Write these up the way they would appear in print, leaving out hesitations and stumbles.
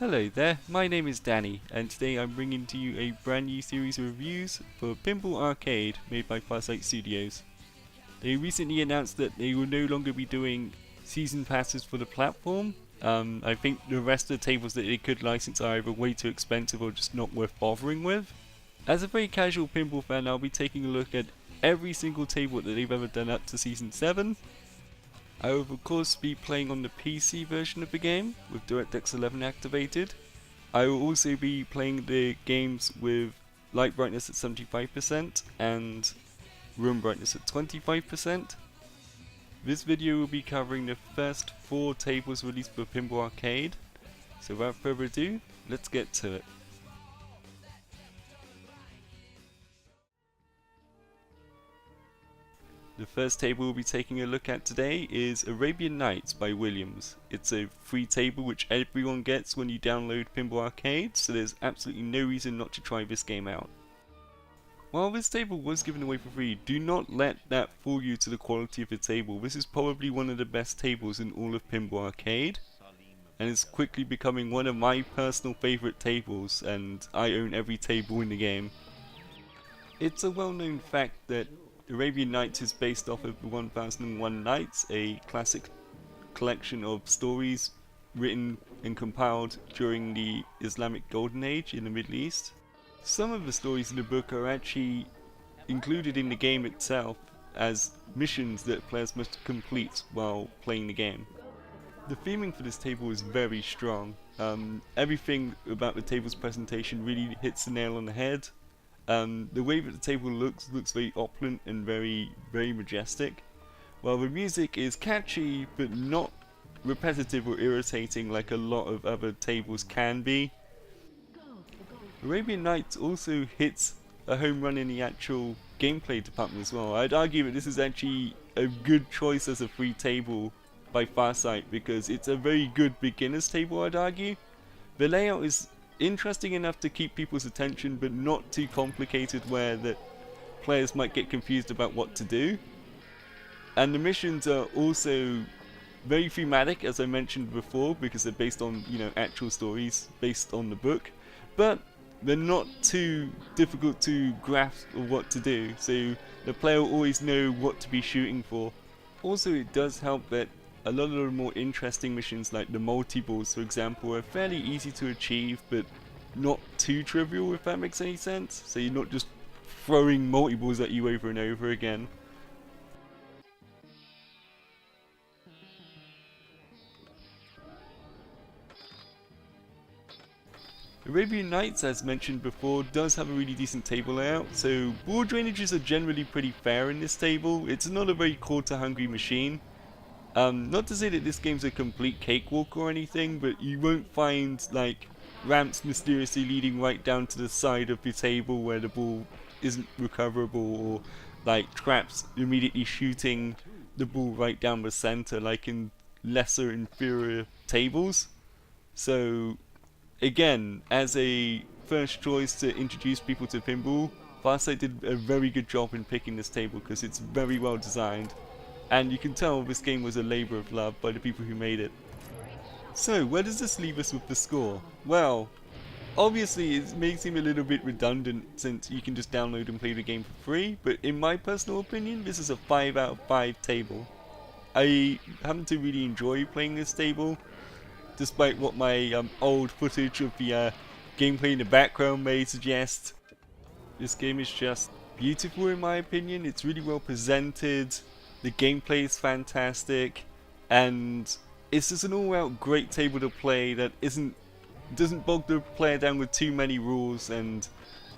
Hello there, my name is Danny, and today I'm bringing to you a brand new series of reviews for Pinball Arcade made by Farsight Studios. They recently announced that they will no longer be doing season passes for the platform. I think the rest of the tables that they could license are either way too expensive or just not worth bothering with. As a very casual pinball fan, I'll be taking a look at every single table that they've ever done up to Season 7. I will of course be playing on the PC version of the game with DirectX 11 activated. I will also be playing the games with light brightness at 75% and room brightness at 25%. This video will be covering the first 4 tables released for Pinball Arcade, so without further ado, let's get to it. The first table we'll be taking a look at today is Arabian Nights by Williams. It's a free table which everyone gets when you download Pinball Arcade, so there's absolutely no reason not to try this game out. While this table was given away for free, do not let that fool you to the quality of the table. This is probably one of the best tables in all of Pinball Arcade, and it's quickly becoming one of my personal favourite tables, and I own every table in the game. It's a well-known fact that Arabian Nights is based off of 1001 Nights, a classic collection of stories written and compiled during the Islamic Golden Age in the Middle East. Some of the stories in the book are actually included in the game itself as missions that players must complete while playing the game. The theming for this table is very strong. Everything about the table's presentation really hits the nail on the head. The way that the table looks very opulent and very majestic, while the music is catchy but not repetitive or irritating like a lot of other tables can be. Arabian Nights also hits a home run in the actual gameplay department as well. I'd argue that this is actually a good choice as a free table by Farsight because it's a very good beginner's table, I'd argue. The layout is interesting enough to keep people's attention but not too complicated where the players might get confused about what to do. And the missions are also very thematic, as I mentioned before, because they're based on, actual stories based on the book, but they're not too difficult to grasp or what to do, so the player will always know what to be shooting for. Also, it does help that a lot of the more interesting missions like the multi-balls, for example, are fairly easy to achieve but not too trivial, if that makes any sense. So you're not just throwing multi-balls at you over and over again. Arabian Nights, as mentioned before, does have a really decent table layout, so ball drainages are generally pretty fair in this table. It's not a very quarter-hungry machine. Not to say that this game's a complete cakewalk or anything, but you won't find like ramps mysteriously leading right down to the side of the table where the ball isn't recoverable, or like traps immediately shooting the ball right down the center like in lesser inferior tables. So again, as a first choice to introduce people to pinball, Farsight did a very good job in picking this table because it's very well designed. And you can tell this game was a labour of love by the people who made it. So, where does this leave us with the score? Well, obviously it may seem a little bit redundant since you can just download and play the game for free, but in my personal opinion, this is a 5 out of 5 table. I happen to really enjoy playing this table, despite what my old footage of the gameplay in the background may suggest. This game is just beautiful in my opinion. It's really well presented. The gameplay is fantastic, and it's just an all-out great table to play that doesn't bog the player down with too many rules, and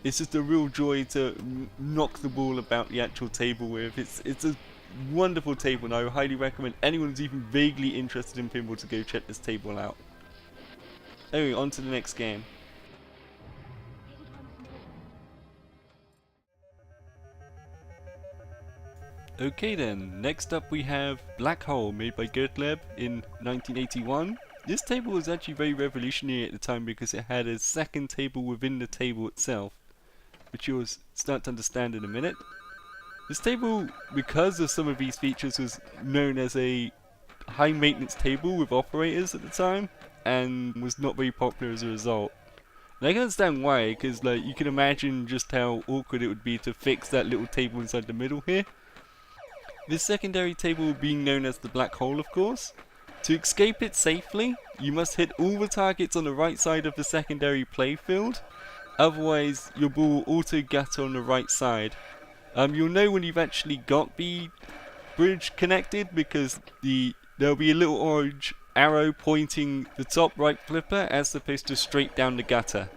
it's just a real joy to knock the ball about the actual table with. It's a wonderful table, and I would highly recommend anyone who's even vaguely interested in pinball to go check this table out. Anyway, on to the next game. Okay then, next up we have Black Hole, made by Gottlieb in 1981. This table was actually very revolutionary at the time because it had a second table within the table itself, which you'll start to understand in a minute. This table, because of some of these features, was known as a high maintenance table with operators at the time. and was not very popular as a result. And I can understand why, because like you can imagine just how awkward it would be to fix that little table inside the middle here. This secondary table being known as the black hole, of course. To escape it safely, you must hit all the targets on the right side of the secondary playfield, otherwise your ball will auto-gutter on the right side. You'll know when you've actually got the bridge connected because there'll be a little orange arrow pointing the top right flipper as opposed to straight down the gutter.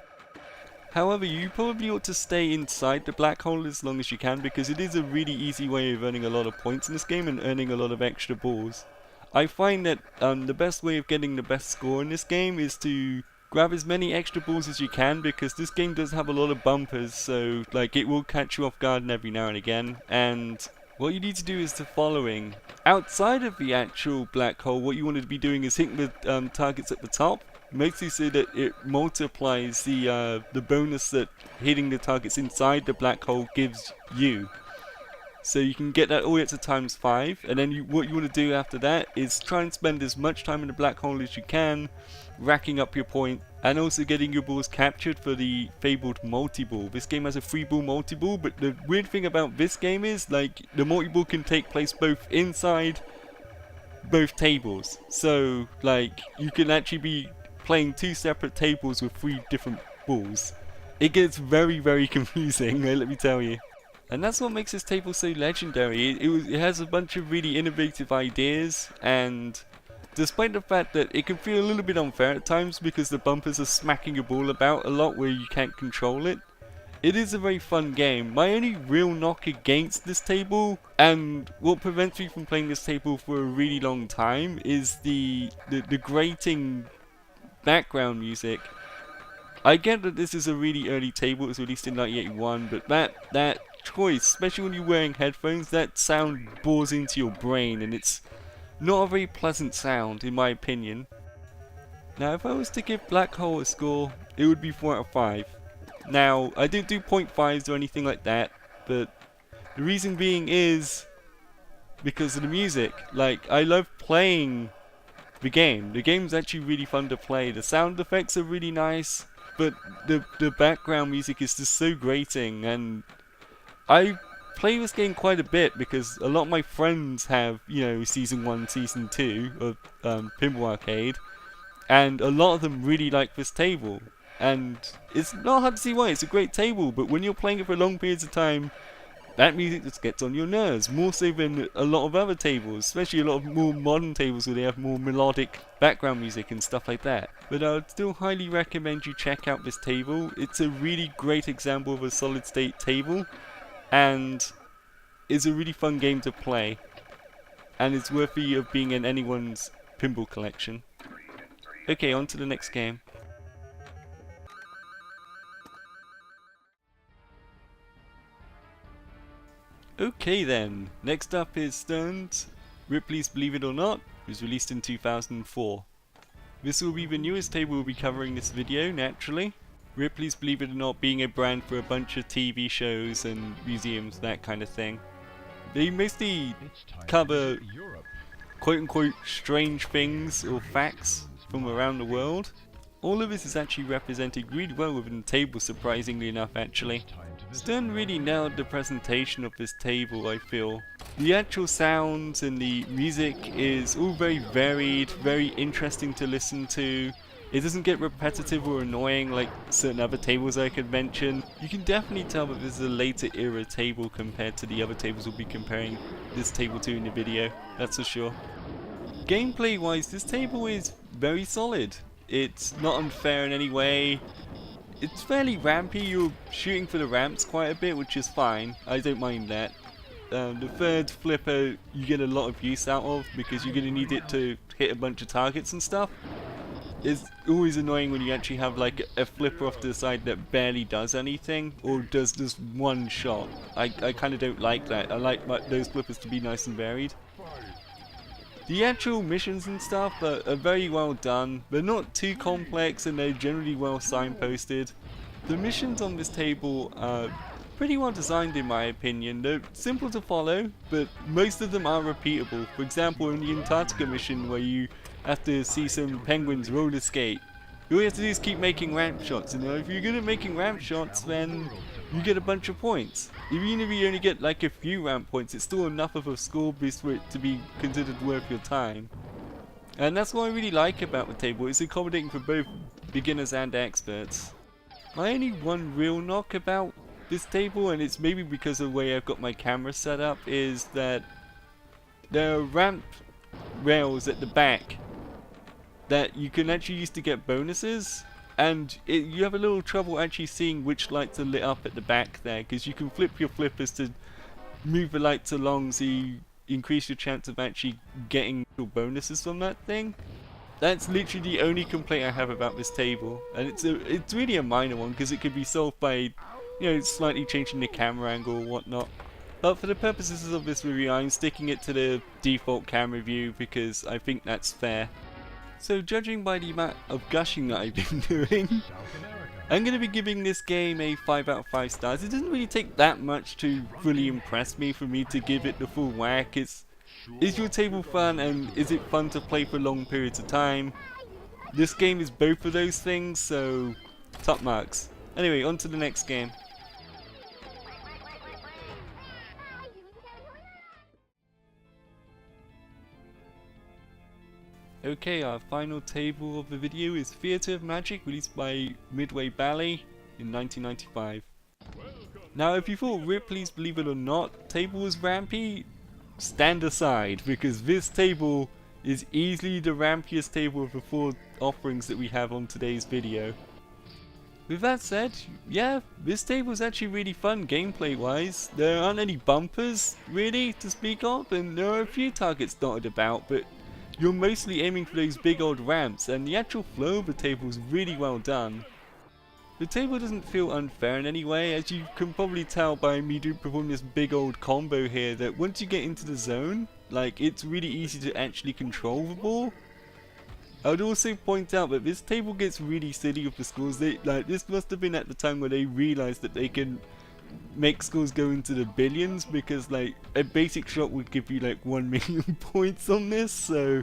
However, you probably ought to stay inside the black hole as long as you can because it is a really easy way of earning a lot of points in this game and earning a lot of extra balls. I find that the best way of getting the best score in this game is to grab as many extra balls as you can because this game does have a lot of bumpers, so like it will catch you off guard every now and again. And what you need to do is the following. Outside of the actual black hole, what you want to be doing is hitting the targets at the top, mostly so that it multiplies the bonus that hitting the targets inside the black hole gives you. So you can get that all the way up to times 5, and then what you want to do after that is try and spend as much time in the black hole as you can, racking up your point, and also getting your balls captured for the fabled multi-ball. This game has a 3-ball multi-ball, but the weird thing about this game is, like, the multi-ball can take place both inside both tables. So, like, you can actually be playing 2 separate tables with 3 different balls. It gets very, very confusing, let me tell you. And that's what makes this table so legendary. It has a bunch of really innovative ideas, and despite the fact that it can feel a little bit unfair at times because the bumpers are smacking your ball about a lot where you can't control it, it is a very fun game. My only real knock against this table, and what prevents me from playing this table for a really long time, is the grating background music. I get that this is a really early table, it was released in 1981, but that choice, especially when you're wearing headphones, that sound bores into your brain, and it's not a very pleasant sound, in my opinion. Now, if I was to give Black Hole a score, it would be 4 out of 5. Now, I don't do 0.5s or anything like that, but the reason being is because of the music. Like, I love playing the game. The game's actually really fun to play. The sound effects are really nice, but the background music is just so grating, and I play this game quite a bit because a lot of my friends have, you know, Season 1, Season 2 of Pinball Arcade, and a lot of them really like this table. And it's not hard to see why, it's a great table, but when you're playing it for long periods of time, that music just gets on your nerves, more so than a lot of other tables, especially a lot of more modern tables where they have more melodic background music and stuff like that. But I would still highly recommend you check out this table. It's a really great example of a solid state table, and it's a really fun game to play, and it's worthy of being in anyone's pinball collection. Okay, on to the next game. Okay then, next up is Stern's Ripley's Believe It or Not. It was released in 2004. This will be the newest table we'll be covering this video, naturally. Ripley's Believe It or Not being a brand for a bunch of TV shows and museums, that kind of thing. They mostly cover quote-unquote strange things or facts from around the world. All of this is actually represented really well within the table, surprisingly enough, actually. Stern really nailed the presentation of this table, I feel. The actual sounds and the music is all very varied, very interesting to listen to. It doesn't get repetitive or annoying like certain other tables I could mention. You can definitely tell that this is a later era table compared to the other tables we'll be comparing this table to in the video, that's for sure. Gameplay wise, this table is very solid. It's not unfair in any way. It's fairly rampy, you're shooting for the ramps quite a bit, which is fine. I don't mind that. The third flipper you get a lot of use out of because you're going to need it to hit a bunch of targets and stuff. It's always annoying when you actually have like a flipper off to the side that barely does anything or does just one shot. I kind of don't like that. I like those flippers to be nice and varied. The actual missions and stuff are very well done. They're not too complex and they're generally well signposted. The missions on this table are pretty well designed in my opinion. They're simple to follow, but most of them are repeatable. For example, in the Antarctica mission where you have to see some penguins roller skate. All you have to do is keep making ramp shots, and if you're good at making ramp shots, then you get a bunch of points. Even if you only get like a few ramp points, it's still enough of a score boost for it to be considered worth your time. And that's what I really like about the table, it's accommodating for both beginners and experts. My only one real knock about this table, and it's maybe because of the way I've got my camera set up, is that there are ramp rails at the back that you can actually use to get bonuses, and you have a little trouble actually seeing which lights are lit up at the back there, because you can flip your flippers to move the lights along so you increase your chance of actually getting bonuses from that thing. That's literally the only complaint I have about this table, and it's really a minor one because it could be solved by slightly changing the camera angle or whatnot. But for the purposes of this review, I'm sticking it to the default camera view because I think that's fair. So judging by the amount of gushing that I've been doing, I'm going to be giving this game a 5 out of 5 stars. It doesn't really take that much to fully impress me for me to give it the full whack. Is your table fun, and is it fun to play for long periods of time? This game is both of those things, so top marks. Anyway, on to the next game. Okay, our final table of the video is Theatre of Magic, released by Midway Ballet in 1995. Now, if you thought Ripley's Believe It or Not table was rampy, stand aside, because this table is easily the rampiest table of the 4 offerings that we have on today's video. With that said, yeah, this table is actually really fun gameplay wise. There aren't any bumpers really to speak of, and there are a few targets dotted about, but you're mostly aiming for those big old ramps, and the actual flow of the table is really well done. The table doesn't feel unfair in any way, as you can probably tell by me performing this big old combo here, that once you get into the zone, like, it's really easy to actually control the ball. I would also point out that this table gets really silly with the scores. This must have been at the time where they realized that they can make scores go into the billions, because like a basic shot would give you like 1 million points on this, so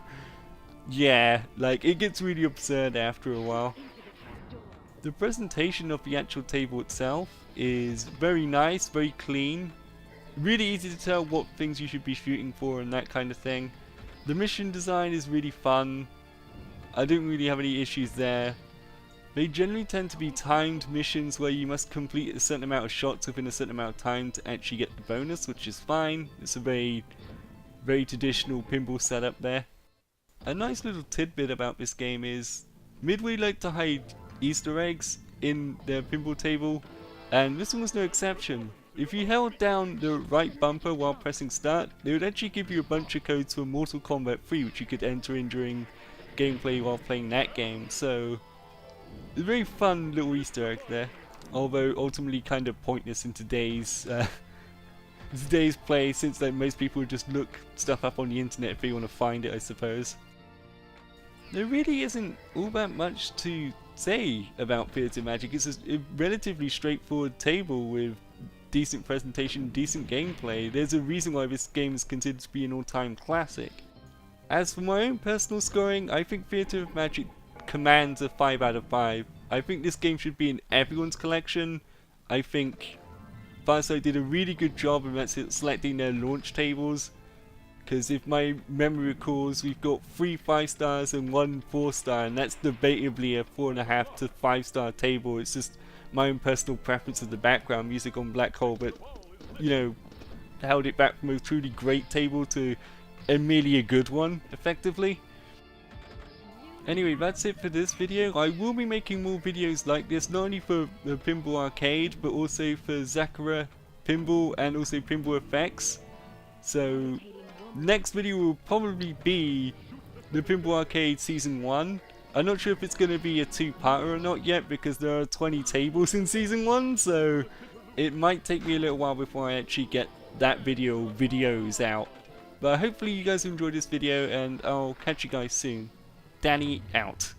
yeah, like it gets really absurd after a while. The presentation of the actual table itself is very nice, very clean, really easy to tell what things you should be shooting for and that kind of thing. The mission design is really fun. I don't really have any issues there. They generally tend to be timed missions where you must complete a certain amount of shots within a certain amount of time to actually get the bonus, which is fine. It's a very traditional pinball setup there. A nice little tidbit about this game is Midway like to hide Easter eggs in their pinball table, and this one was no exception. If you held down the right bumper while pressing start, they would actually give you a bunch of codes for Mortal Kombat 3 which you could enter in during gameplay while playing that game, so it's a very fun little Easter egg there, although ultimately kind of pointless in today's play, since like most people just look stuff up on the internet if they want to find it, I suppose. There really isn't all that much to say about Theatre Magic. It's a relatively straightforward table with decent presentation, decent gameplay. There's a reason why this game is considered to be an all-time classic. As for my own personal scoring, I think Theatre of Magic commands a 5 out of 5. I think this game should be in everyone's collection. I think Fireside did a really good job of selecting their launch tables, because if my memory recalls, we've got 3 5-stars and 1 4-star, and that's debatably a 4.5 to 5-star table. It's just my own personal preference of the background music on Black Hole, but held it back from a truly great table to merely a good one, effectively. Anyway, that's it for this video. I will be making more videos like this, not only for the Pinball Arcade, but also for Zakara Pinball and also Pinball Effects. So, next video will probably be the Pinball Arcade Season 1. I'm not sure if it's going to be a 2-parter or not yet, because there are 20 tables in Season 1, so it might take me a little while before I actually get that videos out. But hopefully you guys enjoyed this video, and I'll catch you guys soon. Danny out.